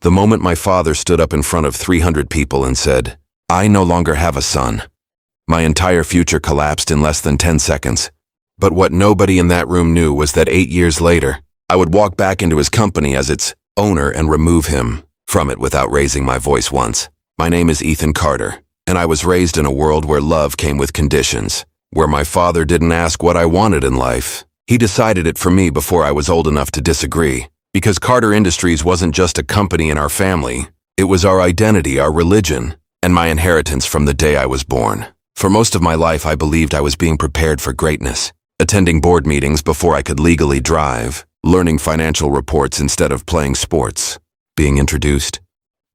The moment my father stood up in front of 300 people and said, "I no longer have a son," my entire future collapsed in less than 10 seconds. But what nobody in that room knew was that 8 years later, I would walk back into his company as its owner and remove him from it without raising my voice once. My name is Ethan Carter, and I was raised in a world where love came with conditions, where my father didn't ask what I wanted in life. He decided it for me before I was old enough to disagree. Because Carter Industries wasn't just a company in our family, it was our identity, our religion, and my inheritance from the day I was born. For most of my life, I believed I was being prepared for greatness, attending board meetings before I could legally drive, learning financial reports instead of playing sports, being introduced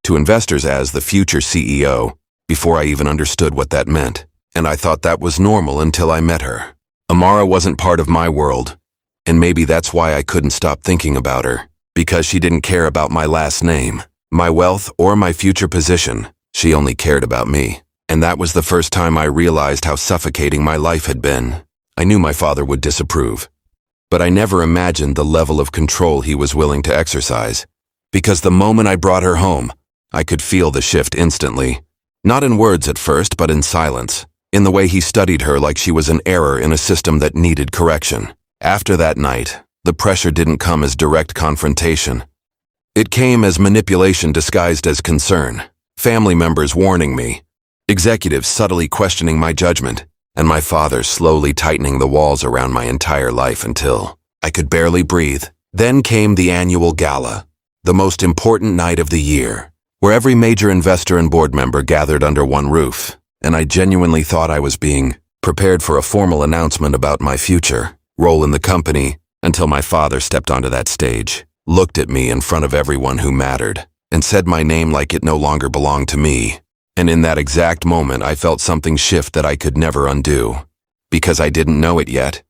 to investors as the future CEO before I even understood what that meant. And I thought that was normal until I met her. Amara wasn't part of my world. And maybe that's why I couldn't stop thinking about her, because she didn't care about my last name, my wealth, or my future position. She only cared about me. And that was the first time I realized how suffocating my life had been. I knew my father would disapprove, but I never imagined the level of control he was willing to exercise. Because the moment I brought her home, I could feel the shift instantly. Not in words at first, but in silence, in the way he studied her like she was an error in a system that needed correction. After that night, the pressure didn't come as direct confrontation. It came as manipulation disguised as concern, family members warning me, executives subtly questioning my judgment, and my father slowly tightening the walls around my entire life until I could barely breathe. Then came the annual gala, the most important night of the year, where every major investor and board member gathered under one roof, and I genuinely thought I was being prepared for a formal announcement about my future role in the company, until my father stepped onto that stage, looked at me in front of everyone who mattered, and said my name like it no longer belonged to me. And in that exact moment, I felt something shift that I could never undo, because I didn't know it yet.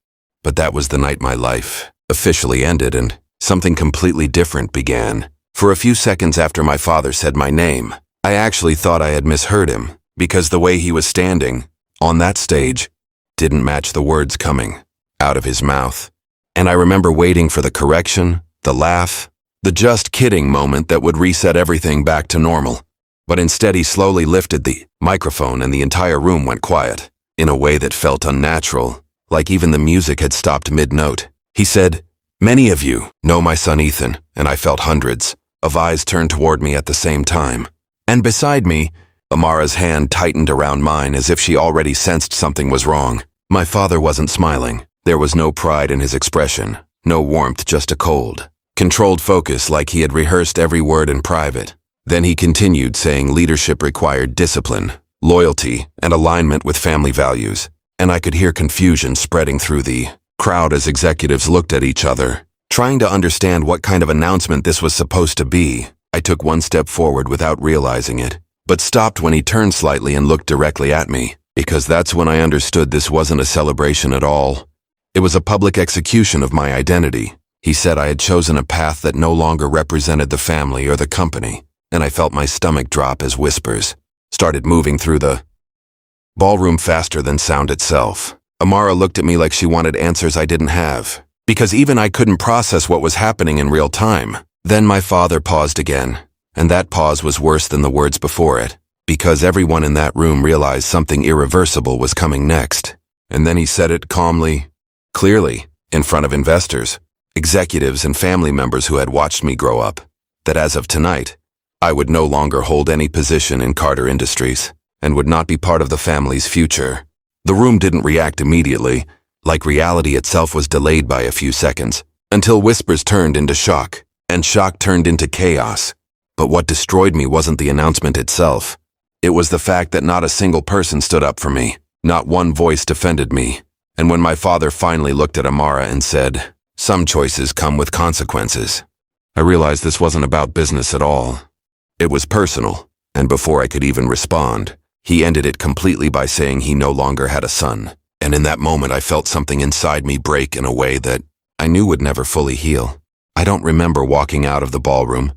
But that was the night my life officially ended and something completely different began. For a few seconds after my father said my name, I actually thought I had misheard him, because the way he was standing on that stage didn't match the words coming out of his mouth. And I remember waiting for the correction, the laugh, the just kidding moment that would reset everything back to normal. But instead he slowly lifted the microphone and the entire room went quiet, in a way that felt unnatural, like even the music had stopped mid-note. He said, "Many of you know my son Ethan," and I felt hundreds of eyes turned toward me at the same time. And beside me, Amara's hand tightened around mine as if she already sensed something was wrong. My father wasn't smiling. There was no pride in his expression, no warmth, just a cold, controlled focus like he had rehearsed every word in private. Then he continued, saying leadership required discipline, loyalty, and alignment with family values. And I could hear confusion spreading through the crowd as executives looked at each other, trying to understand what kind of announcement this was supposed to be. I took one step forward without realizing it, but stopped when he turned slightly and looked directly at me, because that's when I understood this wasn't a celebration at all. It was a public execution of my identity. He said I had chosen a path that no longer represented the family or the company, and I felt my stomach drop as whispers started moving through the ballroom faster than sound itself. Amara looked at me like she wanted answers I didn't have, because even I couldn't process what was happening in real time. Then my father paused again, and that pause was worse than the words before it, because everyone in that room realized something irreversible was coming next. And then he said it calmly, clearly, in front of investors, executives, and family members who had watched me grow up, that as of tonight, I would no longer hold any position in Carter Industries and would not be part of the family's future. The room didn't react immediately, like reality itself was delayed by a few seconds, until whispers turned into shock, and shock turned into chaos. But what destroyed me wasn't the announcement itself. It was the fact that not a single person stood up for me, not one voice defended me. And when my father finally looked at Amara and said, "Some choices come with consequences," I realized this wasn't about business at all. It was personal, and before I could even respond, he ended it completely by saying he no longer had a son. And in that moment I felt something inside me break in a way that I knew would never fully heal. I don't remember walking out of the ballroom.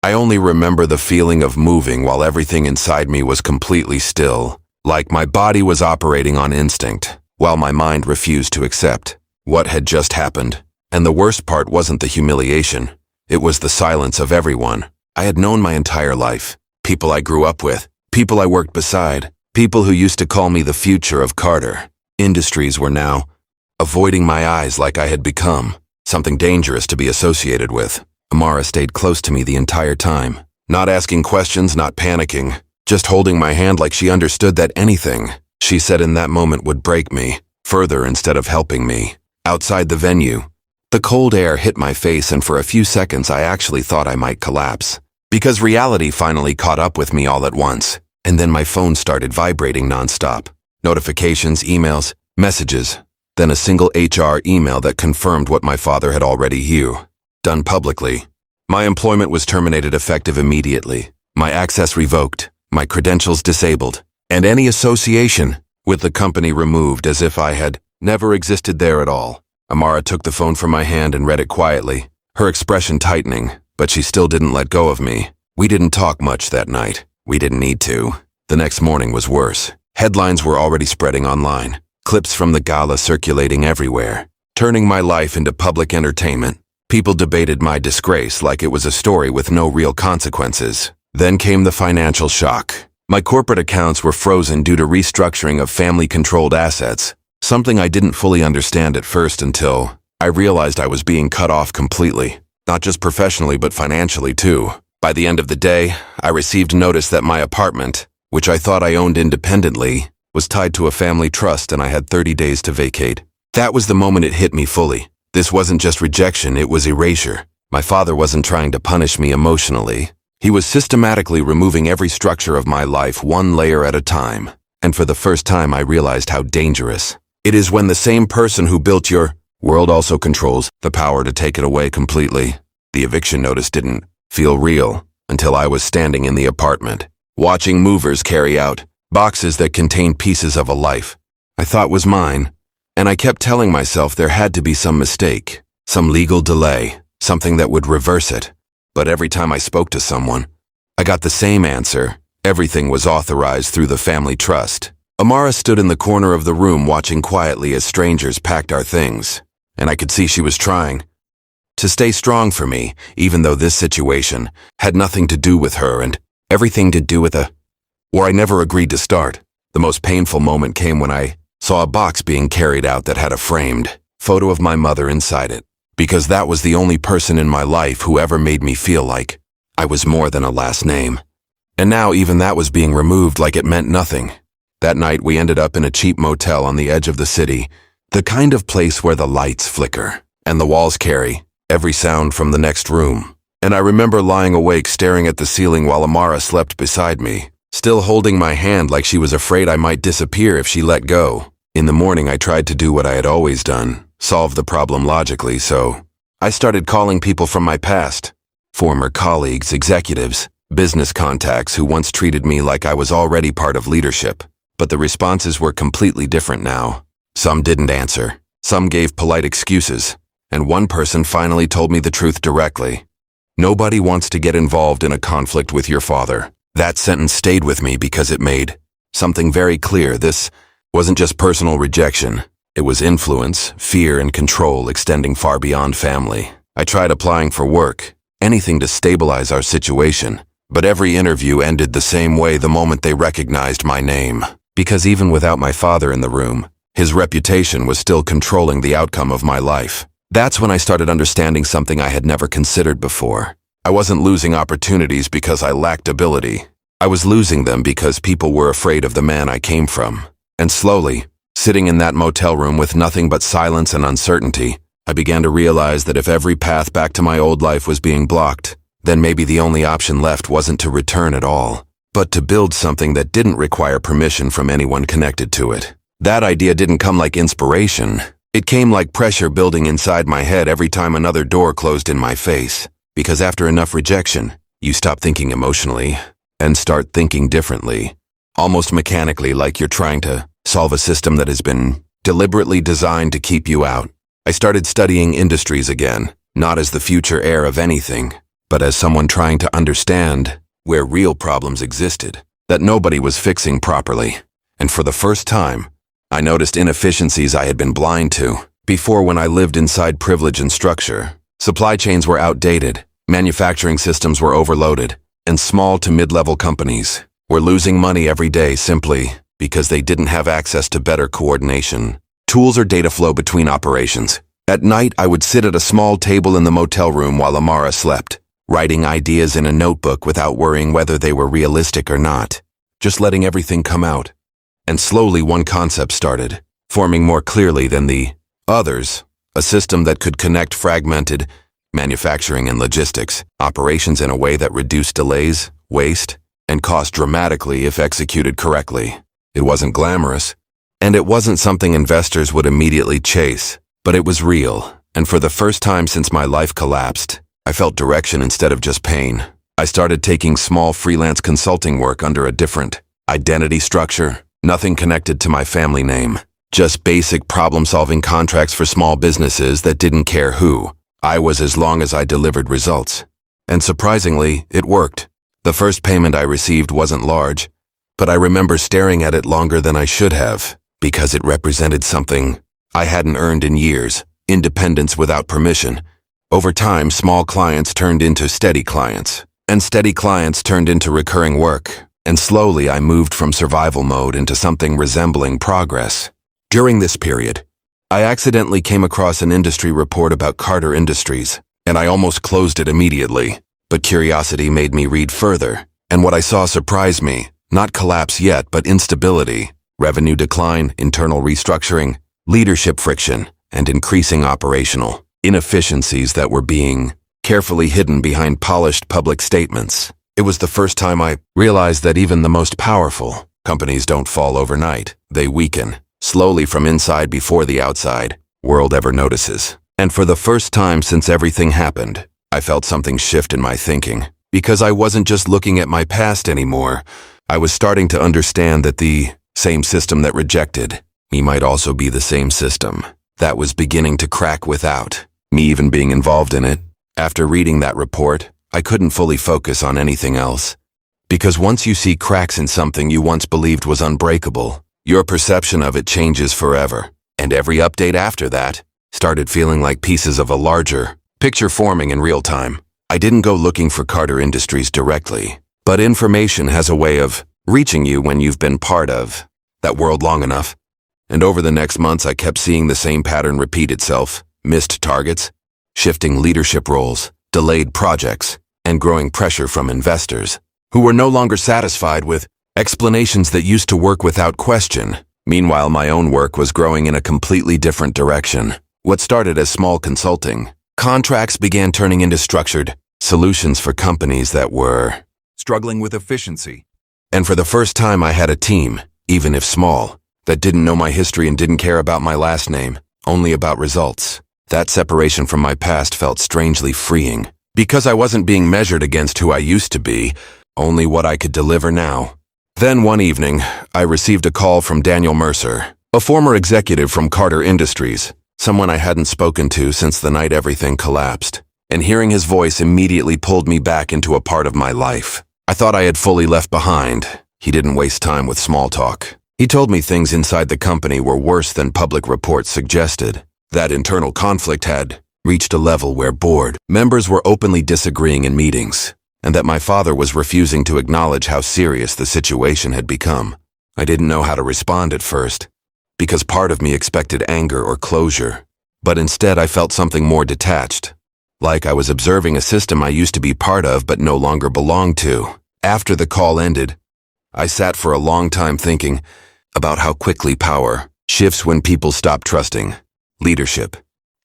I only remember the feeling of moving while everything inside me was completely still, like my body was operating on instinct, while my mind refused to accept what had just happened. And the worst part wasn't the humiliation. It was the silence of everyone. I had known my entire life. People I grew up with, people I worked beside, people who used to call me the future of Carter. Industries were now avoiding my eyes like I had become something dangerous to be associated with. Amara stayed close to me the entire time, not asking questions, not panicking, just holding my hand like she understood that anything she said in that moment would break me further instead of helping me. Outside the venue, the cold air hit my face, and for a few seconds I actually thought I might collapse. Because reality finally caught up with me all at once, and then my phone started vibrating nonstop. Notifications, emails, messages, then a single HR email that confirmed what my father had already done publicly. My employment was terminated effective immediately, my access revoked, my credentials disabled, and any association with the company removed as if I had never existed there at all. Amara took the phone from my hand and read it quietly, her expression tightening, but she still didn't let go of me. We didn't talk much that night. We didn't need to. The next morning was worse. Headlines were already spreading online, clips from the gala circulating everywhere, turning my life into public entertainment. People debated my disgrace like it was a story with no real consequences. Then came the financial shock. My corporate accounts were frozen due to restructuring of family-controlled assets, something I didn't fully understand at first until I realized I was being cut off completely, not just professionally but financially too. By the end of the day, I received notice that my apartment, which I thought I owned independently, was tied to a family trust and I had 30 days to vacate. That was the moment it hit me fully. This wasn't just rejection, it was erasure. My father wasn't trying to punish me emotionally. He was systematically removing every structure of my life one layer at a time. And for the first time I realized how dangerous it is when the same person who built your world also controls the power to take it away completely. The eviction notice didn't feel real until I was standing in the apartment, watching movers carry out boxes that contained pieces of a life I thought was mine. And I kept telling myself there had to be some mistake, some legal delay, something that would reverse it. But every time I spoke to someone, I got the same answer. Everything was authorized through the family trust. Amara stood in the corner of the room watching quietly as strangers packed our things, and I could see she was trying to stay strong for me, even though this situation had nothing to do with her and everything to do with where I never agreed to start. The most painful moment came when I saw a box being carried out that had a framed photo of my mother inside it, because that was the only person in my life who ever made me feel like I was more than a last name. And now even that was being removed like it meant nothing. That night we ended up in a cheap motel on the edge of the city, the kind of place where the lights flicker and the walls carry every sound from the next room. And I remember lying awake staring at the ceiling while Amara slept beside me, still holding my hand like she was afraid I might disappear if she let go. In the morning I tried to do what I had always done, solve the problem logically, so I started calling people from my past, former colleagues, executives, business contacts who once treated me like I was already part of leadership. But the responses were completely different now. Some didn't answer, some gave polite excuses, and one person finally told me the truth directly. Nobody wants to get involved in a conflict with your father. That sentence stayed with me because it made something very clear. This wasn't just personal rejection. It was influence, fear, and control extending far beyond family. I tried applying for work, anything to stabilize our situation, but every interview ended the same way the moment they recognized my name. Because even without my father in the room, his reputation was still controlling the outcome of my life. That's when I started understanding something I had never considered before. I wasn't losing opportunities because I lacked ability. I was losing them because people were afraid of the man I came from. And slowly, sitting in that motel room with nothing but silence and uncertainty, I began to realize that if every path back to my old life was being blocked, then maybe the only option left wasn't to return at all, but to build something that didn't require permission from anyone connected to it. That idea didn't come like inspiration. It came like pressure building inside my head every time another door closed in my face. Because after enough rejection, you stop thinking emotionally and start thinking differently, almost mechanically, like you're trying to solve a system that has been deliberately designed to keep you out. I started studying industries again, not as the future heir of anything, but as someone trying to understand where real problems existed, that nobody was fixing properly. And for the first time, I noticed inefficiencies I had been blind to. Before, when I lived inside privilege and structure, supply chains were outdated, Manufacturing systems were overloaded, and small to mid-level companies were losing money every day simply because they didn't have access to better coordination, tools or data flow between operations. At night, I would sit at a small table in the motel room while Amara slept, writing ideas in a notebook without worrying whether they were realistic or not, just letting everything come out. And slowly one concept started, forming more clearly than the others, a system that could connect fragmented manufacturing and logistics operations in a way that reduced delays, waste, and cost dramatically if executed correctly. It wasn't glamorous, and it wasn't something investors would immediately chase, but it was real, and for the first time since my life collapsed, I felt direction instead of just pain. I started taking small freelance consulting work under a different identity structure, nothing connected to my family name, just basic problem-solving contracts for small businesses that didn't care who I was as long as I delivered results. And surprisingly, it worked. The first payment I received wasn't large, but I remember staring at it longer than I should have, because it represented something I hadn't earned in years, independence without permission. Over time, small clients turned into steady clients, and steady clients turned into recurring work, and slowly I moved from survival mode into something resembling progress. During this period, I accidentally came across an industry report about Carter Industries, and I almost closed it immediately. But curiosity made me read further, and what I saw surprised me. Not collapse yet, but instability, revenue decline, internal restructuring, leadership friction, and increasing operational inefficiencies that were being carefully hidden behind polished public statements. It was the first time I realized that even the most powerful companies don't fall overnight. They weaken, slowly from inside before the outside world ever notices. And for the first time since everything happened, I felt something shift in my thinking. Because I wasn't just looking at my past anymore, I was starting to understand that the same system that rejected me might also be the same system that was beginning to crack without me even being involved in it. After reading that report, I couldn't fully focus on anything else. Because once you see cracks in something you once believed was unbreakable, your perception of it changes forever. And every update after that started feeling like pieces of a larger picture forming in real time. I didn't go looking for Carter Industries directly, but information has a way of reaching you when you've been part of that world long enough. And over the next months I kept seeing the same pattern repeat itself: missed targets, shifting leadership roles, delayed projects, and growing pressure from investors who were no longer satisfied with explanations that used to work without question. Meanwhile, my own work was growing in a completely different direction. What started as small consulting contracts began turning into structured solutions for companies that were struggling with efficiency. And for the first time I had a team, even if small, that didn't know my history and didn't care about my last name, only about results. That separation from my past felt strangely freeing, because I wasn't being measured against who I used to be, only what I could deliver now. Then one evening, I received a call from Daniel Mercer, a former executive from Carter Industries, someone I hadn't spoken to since the night everything collapsed. And hearing his voice immediately pulled me back into a part of my life I thought I had fully left behind. He didn't waste time with small talk. He told me things inside the company were worse than public reports suggested. That internal conflict had reached a level where board members were openly disagreeing in meetings, and that my father was refusing to acknowledge how serious the situation had become. I didn't know how to respond at first, because part of me expected anger or closure, but instead I felt something more detached, like I was observing a system I used to be part of but no longer belonged to. After the call ended, I sat for a long time thinking about how quickly power shifts when people stop trusting leadership.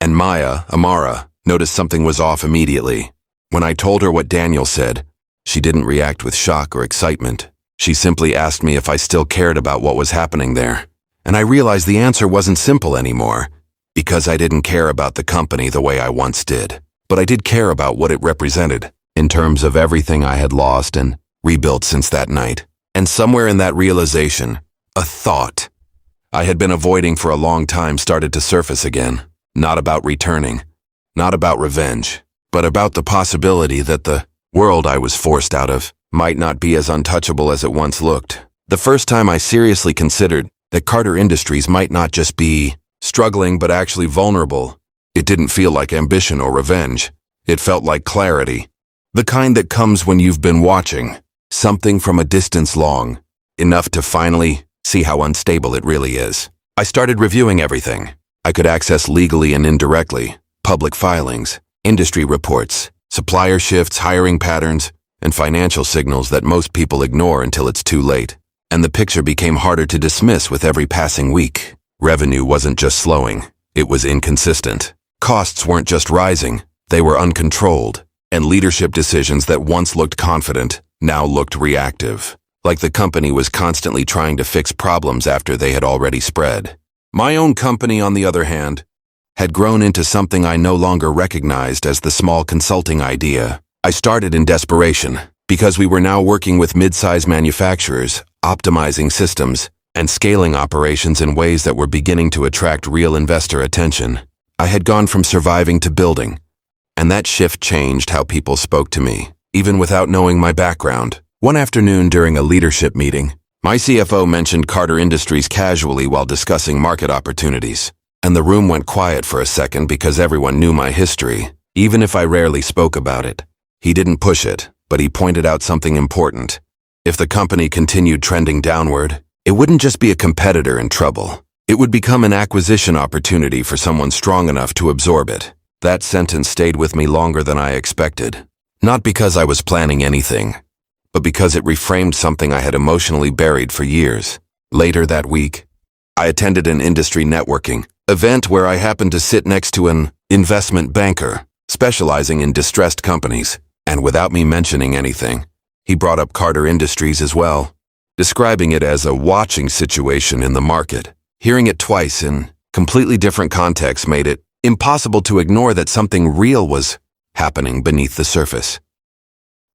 And Amara, noticed something was off immediately. When I told her what Daniel said, she didn't react with shock or excitement. She simply asked me if I still cared about what was happening there. And I realized the answer wasn't simple anymore, because I didn't care about the company the way I once did. But I did care about what it represented, in terms of everything I had lost and rebuilt since that night. And somewhere in that realization, a thought I had been avoiding for a long time started to surface again. Not about returning, not about revenge, but about the possibility that the world I was forced out of might not be as untouchable as it once looked. The first time I seriously considered that Carter Industries might not just be struggling but actually vulnerable. It didn't feel like ambition or revenge. It felt like clarity. The kind that comes when you've been watching something from a distance long enough to finally see how unstable it really is. I started reviewing everything I could access legally and indirectly: public filings, industry reports, supplier shifts, hiring patterns, and financial signals that most people ignore until it's too late. And the picture became harder to dismiss with every passing week. Revenue wasn't just slowing, it was inconsistent. Costs weren't just rising, they were uncontrolled. And leadership decisions that once looked confident now looked reactive, like the company was constantly trying to fix problems after they had already spread. My own company, on the other hand, had grown into something I no longer recognized as the small consulting idea. I started in desperation, because we were now working with mid-size manufacturers, optimizing systems, and scaling operations in ways that were beginning to attract real investor attention. I had gone from surviving to building, and that shift changed how people spoke to me, even without knowing my background. One afternoon during a leadership meeting, my CFO mentioned Carter Industries casually while discussing market opportunities, and the room went quiet for a second because everyone knew my history, even if I rarely spoke about it. He didn't push it, but he pointed out something important. If the company continued trending downward, it wouldn't just be a competitor in trouble. It would become an acquisition opportunity for someone strong enough to absorb it. That sentence stayed with me longer than I expected. Not because I was planning anything, but because it reframed something I had emotionally buried for years. Later that week, I attended an industry networking event where I happened to sit next to an investment banker specializing in distressed companies, and without me mentioning anything, he brought up Carter Industries as well, describing it as a watching situation in the market. Hearing it twice in completely different contexts made it impossible to ignore that something real was happening beneath the surface.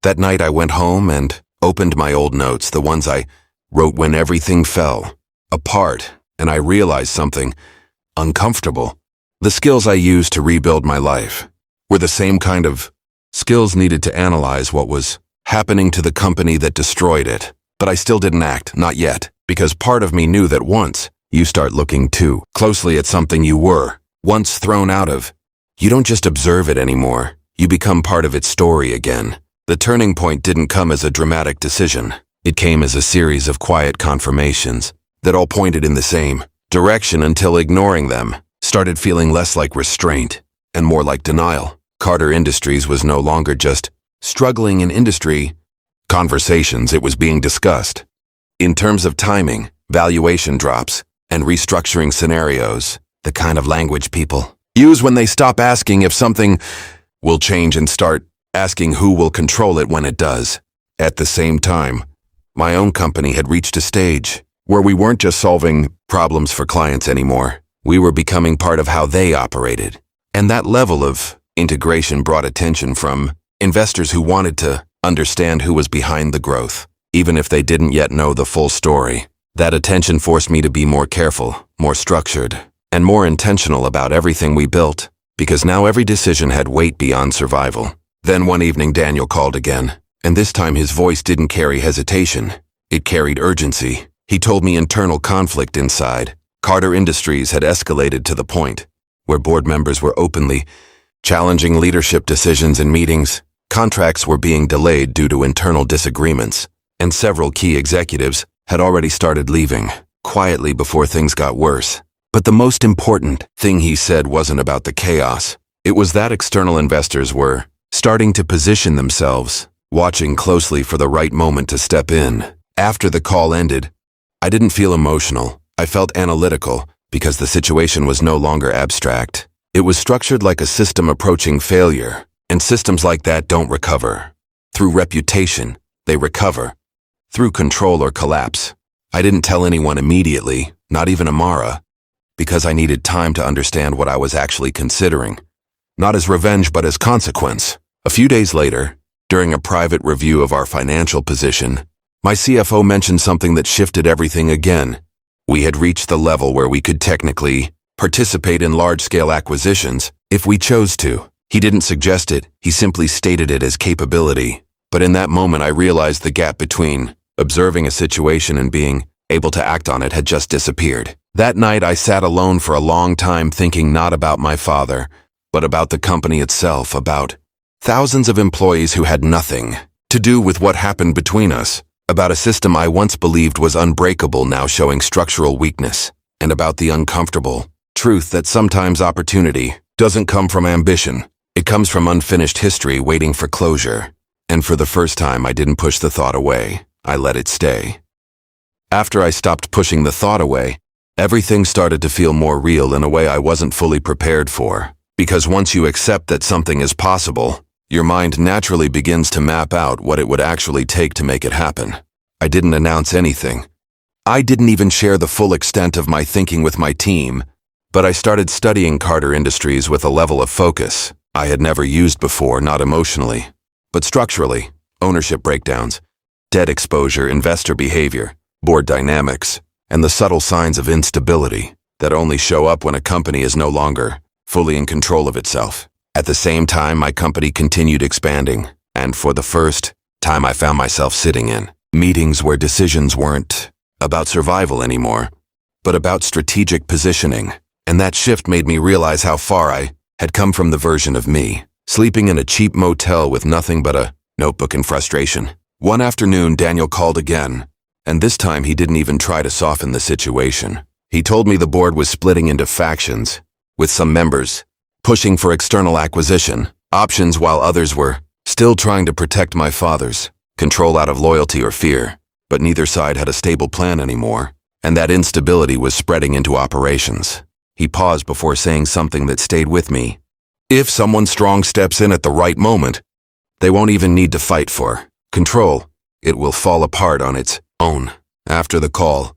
That night I went home and opened my old notes, the ones I wrote when everything fell apart, and I realized something uncomfortable. The skills I used to rebuild my life were the same kind of skills needed to analyze what was happening to the company that destroyed it. But I still didn't act, not yet, because part of me knew that once you start looking too closely at something you were once thrown out of, you don't just observe it anymore, you become part of its story again. The turning point didn't come as a dramatic decision. It came as a series of quiet confirmations that all pointed in the same direction until ignoring them started feeling less like restraint and more like denial. Carter Industries was no longer just struggling in industry conversations, it was being discussed. In terms of timing, valuation drops, and restructuring scenarios, the kind of language people use when they stop asking if something will change and start asking who will control it when it does. At the same time, my own company had reached a stage where we weren't just solving problems for clients anymore. We were becoming part of how they operated. And that level of integration brought attention from investors who wanted to understand who was behind the growth, even if they didn't yet know the full story. That attention forced me to be more careful, more structured, and more intentional about everything we built, because now every decision had weight beyond survival. Then one evening Daniel called again, and this time his voice didn't carry hesitation. It carried urgency. He told me internal conflict inside Carter Industries had escalated to the point where board members were openly challenging leadership decisions in meetings. Contracts were being delayed due to internal disagreements, and several key executives had already started leaving, quietly before things got worse. But the most important thing he said wasn't about the chaos. It was that external investors were starting to position themselves, watching closely for the right moment to step in. After the call ended, I didn't feel emotional. I felt analytical, because the situation was no longer abstract. It was structured like a system approaching failure, and systems like that don't recover. Through reputation, they recover. Through control or collapse. I didn't tell anyone immediately, not even Amara, because I needed time to understand what I was actually considering. Not as revenge, but as consequence. A few days later, during a private review of our financial position, my CFO mentioned something that shifted everything again. We had reached the level where we could technically participate in large-scale acquisitions if we chose to. He didn't suggest it, he simply stated it as capability. But in that moment I realized the gap between observing a situation and being able to act on it had just disappeared. That night I sat alone for a long time thinking not about my father, but about the company itself, about Thousands of employees who had nothing to do with what happened between us, about a system I once believed was unbreakable now showing structural weakness, and about the uncomfortable truth that sometimes opportunity doesn't come from ambition. It comes from unfinished history waiting for closure. And for the first time, I didn't push the thought away. I let it stay. After I stopped pushing the thought away, everything started to feel more real in a way I wasn't fully prepared for. Because once you accept that something is possible, your mind naturally begins to map out what it would actually take to make it happen. I didn't announce anything. I didn't even share the full extent of my thinking with my team, but I started studying Carter Industries with a level of focus I had never used before, not emotionally, but structurally. Ownership breakdowns, debt exposure, investor behavior, board dynamics, and the subtle signs of instability that only show up when a company is no longer fully in control of itself. At the same time, my company continued expanding, and for the first time I found myself sitting in meetings where decisions weren't about survival anymore, but about strategic positioning. And that shift made me realize how far I had come from the version of me, sleeping in a cheap motel with nothing but a notebook and frustration. One afternoon, Daniel called again, and this time he didn't even try to soften the situation. He told me the board was splitting into factions, with some members pushing for external acquisition options while others were still trying to protect my father's control out of loyalty or fear. But neither side had a stable plan anymore, and that instability was spreading into operations. He paused before saying something that stayed with me. If someone strong steps in at the right moment, they won't even need to fight for control. It will fall apart on its own. After the call,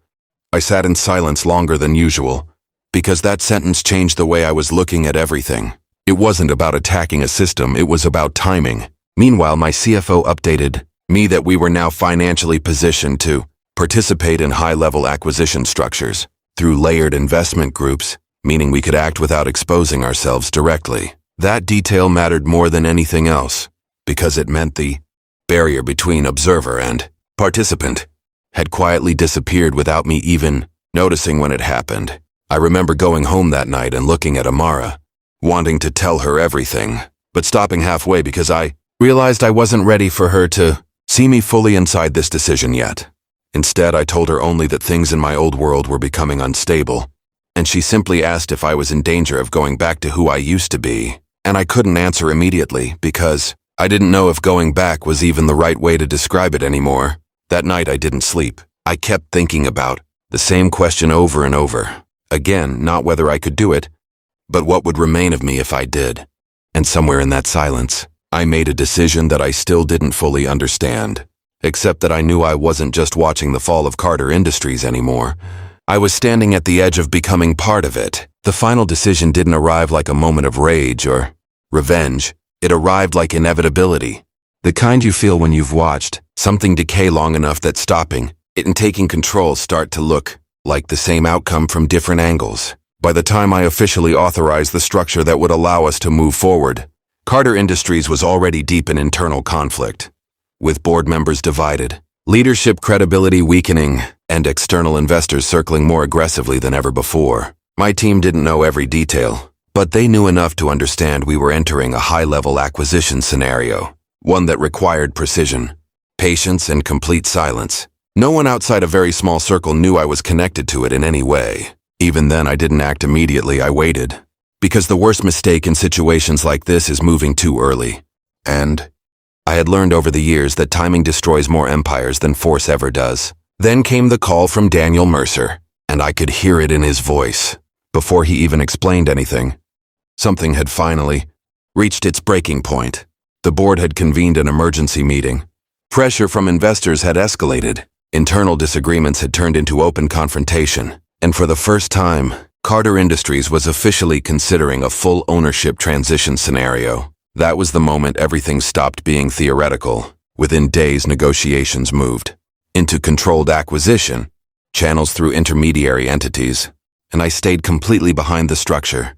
I sat in silence longer than usual, because that sentence changed the way I was looking at everything. It wasn't about attacking a system, it was about timing. Meanwhile, my CFO updated me that we were now financially positioned to participate in high-level acquisition structures through layered investment groups, meaning we could act without exposing ourselves directly. That detail mattered more than anything else, because it meant the barrier between observer and participant had quietly disappeared without me even noticing when it happened. I remember going home that night and looking at Amara, wanting to tell her everything, but stopping halfway because I realized I wasn't ready for her to see me fully inside this decision yet. Instead, I told her only that things in my old world were becoming unstable, and she simply asked if I was in danger of going back to who I used to be, and I couldn't answer immediately because I didn't know if going back was even the right way to describe it anymore. That night I didn't sleep. I kept thinking about the same question over and over. Again, not whether I could do it, but what would remain of me if I did. And somewhere in that silence, I made a decision that I still didn't fully understand, except that I knew I wasn't just watching the fall of Carter Industries anymore. I was standing at the edge of becoming part of it. The final decision didn't arrive like a moment of rage or revenge. It arrived like inevitability. The kind you feel when you've watched something decay long enough that stopping it and taking control start to look like the same outcome from different angles. By the time I officially authorized the structure that would allow us to move forward, Carter Industries was already deep in internal conflict, with board members divided, leadership credibility weakening, and external investors circling more aggressively than ever before. My team didn't know every detail, but they knew enough to understand we were entering a high-level acquisition scenario, one that required precision, patience, and complete silence. No one outside a very small circle knew I was connected to it in any way. Even then, I didn't act immediately. I waited, because the worst mistake in situations like this is moving too early. And I had learned over the years that timing destroys more empires than force ever does. Then came the call from Daniel Mercer, and I could hear it in his voice. Before he even explained anything, something had finally reached its breaking point. The board had convened an emergency meeting. Pressure from investors had escalated. Internal disagreements had turned into open confrontation. And for the first time, Carter Industries was officially considering a full ownership transition scenario. That was the moment everything stopped being theoretical. Within days, negotiations moved into controlled acquisition, channels through intermediary entities, and I stayed completely behind the structure,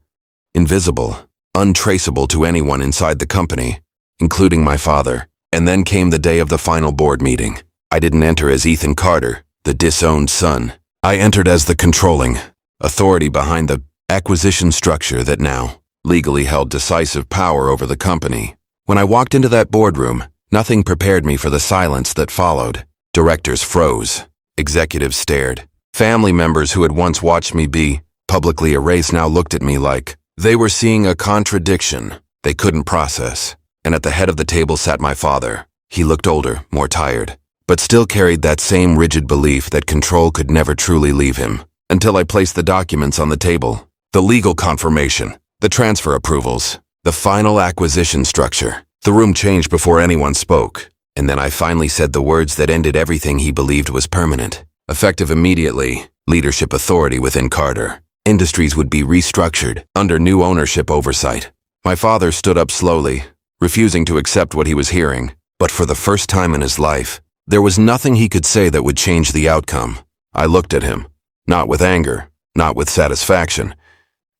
invisible, untraceable to anyone inside the company, including my father. And then came the day of the final board meeting. I didn't enter as Ethan Carter, the disowned son. I entered as the controlling authority behind the acquisition structure that now legally held decisive power over the company. When I walked into that boardroom, nothing prepared me for the silence that followed. Directors froze. Executives stared. Family members who had once watched me be publicly erased now looked at me like they were seeing a contradiction they couldn't process. And at the head of the table sat my father. He looked older, more tired, but still carried that same rigid belief that control could never truly leave him. Until I placed the documents on the table. The legal confirmation, the transfer approvals, the final acquisition structure. The room changed before anyone spoke. And then I finally said the words that ended everything he believed was permanent. Effective immediately, leadership authority within Carter. Industries would be restructured under new ownership oversight. My father stood up slowly, refusing to accept what he was hearing. But for the first time in his life, there was nothing he could say that would change the outcome. I looked at him, not with anger, not with satisfaction,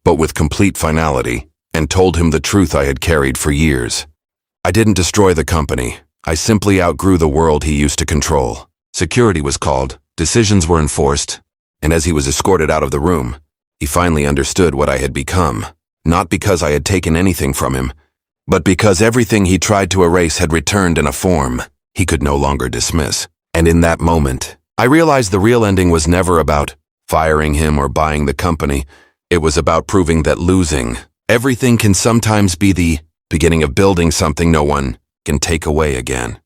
but with complete finality, and told him the truth I had carried for years. I didn't destroy the company. I simply outgrew the world he used to control. Security was called, decisions were enforced, and as he was escorted out of the room, he finally understood what I had become. Not because I had taken anything from him, but because everything he tried to erase had returned in a form he could no longer dismiss. And in that moment, I realized the real ending was never about firing him or buying the company. It was about proving that losing everything can sometimes be the beginning of building something no one can take away again.